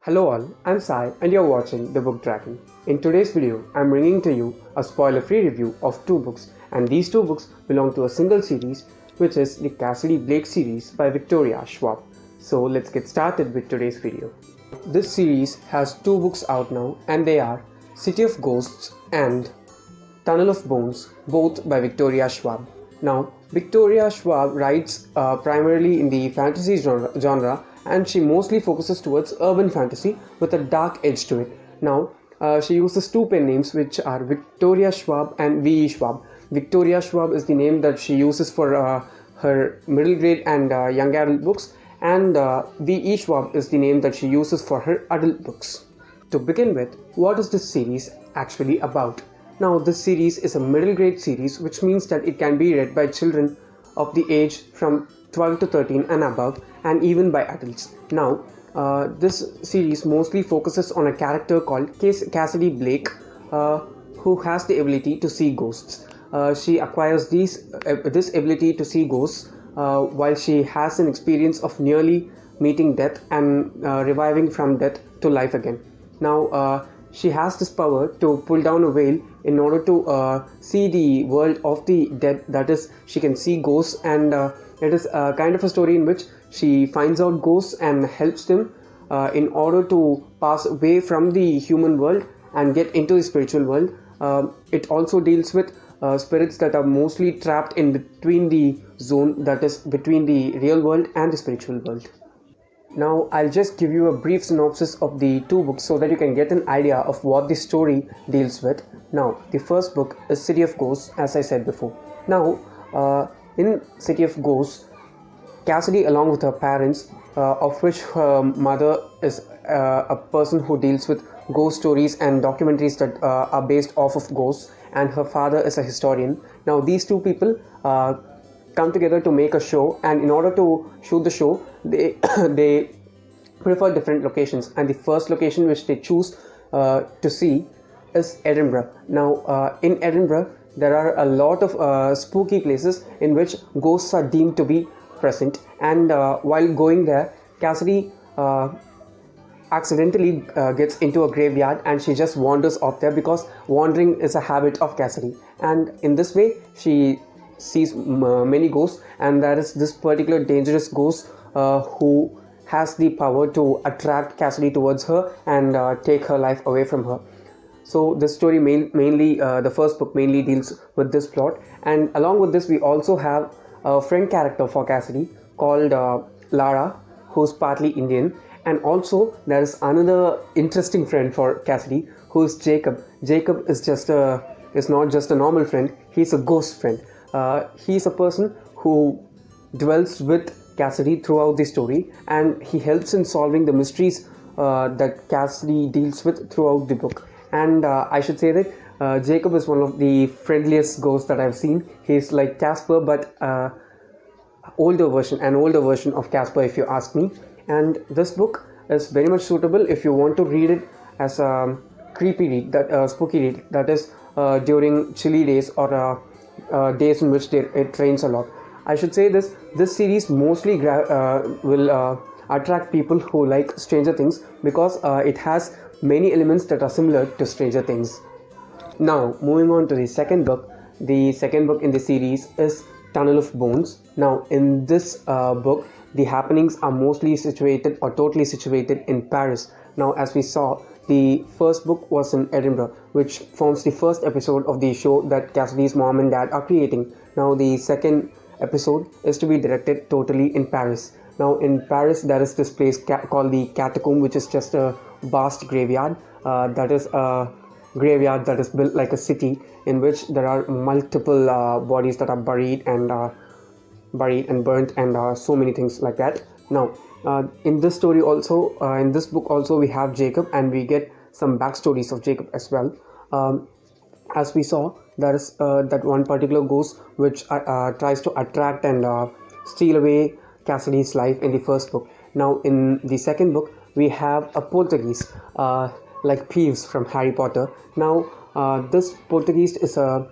Hello all, I'm Sai and you're watching The Book Dragon. In today's video, I'm bringing to you a spoiler-free review of two books, and these two books belong to a single series, which is the Cassidy Blake series by Victoria Schwab. So let's get started with today's video. This series has two books out now, and they are City of Ghosts and Tunnel of Bones, both by Victoria Schwab. Now, Victoria Schwab writes primarily in the fantasy genre, and she mostly focuses towards urban fantasy with a dark edge to it. Now, she uses two pen names which are Victoria Schwab and V.E. Schwab. Victoria Schwab is the name that she uses for her middle grade and young adult books, and V.E. Schwab is the name that she uses for her adult books. To begin with, what is this series actually about? Now, this series is a middle grade series, which means that it can be read by children of the age from 12 to 13 and above, and even by adults. Now, this series mostly focuses on a character called Cassidy Blake, who has the ability to see ghosts. She acquires this ability to see ghosts while she has an experience of nearly meeting death and reviving from death to life again. Now, she has this power to pull down a veil in order to see the world of the dead. That is, she can see ghosts, and it is kind of a story in which she finds out ghosts and helps them in order to pass away from the human world and get into the spiritual world. It also deals with spirits that are mostly trapped in between the zone, that is between the real world and the spiritual world. Now, I'll just give you a brief synopsis of the two books so that you can get an idea of what the story deals with. Now, the first book is City of Ghosts, as I said before. Now, in City of Ghosts, Cassidy, along with her parents, of which her mother is a person who deals with ghost stories and documentaries that are based off of ghosts, and her father is a historian. Now, these two people come together to make a show, and in order to shoot the show, they they prefer different locations, and the first location which they choose to see is Edinburgh. Now, in Edinburgh, there are a lot of spooky places in which ghosts are deemed to be present, and while going there, Cassidy accidentally gets into a graveyard, and she just wanders off there because wandering is a habit of Cassidy, and in this way she sees many ghosts, and there is this particular dangerous ghost who has the power to attract Cassidy towards her and take her life away from her. So this story mainly the first book mainly deals with this plot, and along with this we also have a friend character for Cassidy called Lara, who's partly Indian, and also there is another interesting friend for Cassidy who is Jacob. Jacob is not just a normal friend, he's a ghost friend. He's a person who dwells with Cassidy throughout the story, and he helps in solving the mysteries that Cassidy deals with throughout the book. And I should say that Jacob is one of the friendliest ghosts that I've seen. He's like Casper, but an older version of Casper, if you ask me. And this book is very much suitable if you want to read it as a creepy read, spooky read, that is during chilly days or days in which it rains a lot. I should say this series mostly will attract people who like Stranger Things, because it has many elements that are similar to Stranger Things. Now, moving on to the second book. The second book in the series is Tunnel of Bones. Now, in this book, the happenings are mostly situated or totally situated in Paris. Now, as we saw, the first book was in Edinburgh, which forms the first episode of the show that Cassidy's mom and dad are creating. Now, the second episode is to be directed totally in Paris. Now, in Paris, there is this place called the Catacomb, which is just a vast graveyard. That is a graveyard that is built like a city, in which there are multiple bodies that are buried and burnt, and so many things like that. Now, in this story also, in this book also, we have Jacob, and we get some backstories of Jacob as well. As we saw, there is that one particular ghost which tries to attract and steal away Cassidy's life in the first book. Now, in the second book, we have a poltergeist, like Peeves from Harry Potter. Now, this poltergeist is a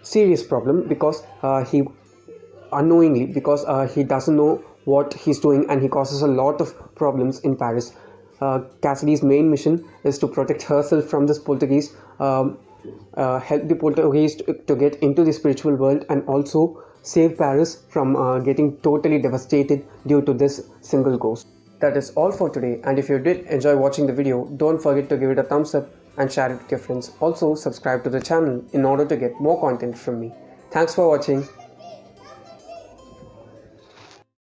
serious problem because he doesn't know what he's doing, and he causes a lot of problems in Paris. Cassidy's main mission is to protect herself from this poltergeist, help the poltergeist to get into the spiritual world, and also save Paris from getting totally devastated due to this single ghost. That is all for today, and if you did enjoy watching the video, don't forget to give it a thumbs up and share it with your friends. Also subscribe to the channel in order to get more content from me. Thanks for watching.